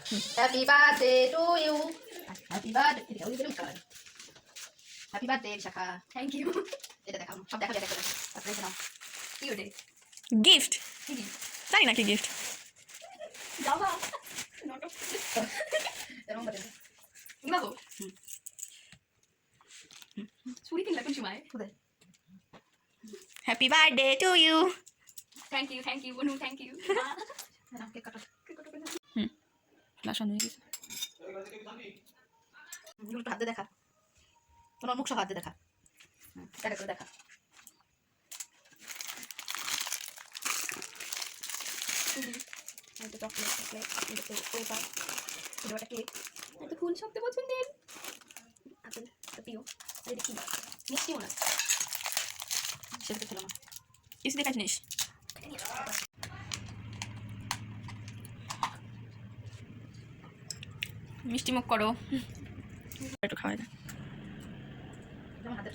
Happy birthday to you. Happy birthday. এটা ওই বেলুন colour. Happy birthday Shakha. Thank you. এটা দেখাও, সব দেখাও, এটা দেখাও। তারপরে এটা নাও। কি ওটা? গিফট। কি কি? জানি না কি গিফট। দাও নট অফ। এরকম বলে দাও। ছুরি কিনলা কোন সময়? কোথায়? Happy birthday to you. Thank you বনু, থ্যাংক ইউ। না কেক কাটো, কেক কাটো। ফ্লাশ অন হয়ে গেছে। একটু হাতে দেখা, তোমার মুখ সহ হাতে দেখা। দেখা করে দেখা। একটা চকলেট, চকলেট, পেপার, ওটা কেক, একটা ফুল সবচেয়ে পছন্দের, আপেল, প্রিয়, এটা কি মিষ্টিও না, সেটা ছিল না, কিছু দেখা জিনিস। মিষ্টি মুখ করো, একটু খাওয়া যায়। হাতের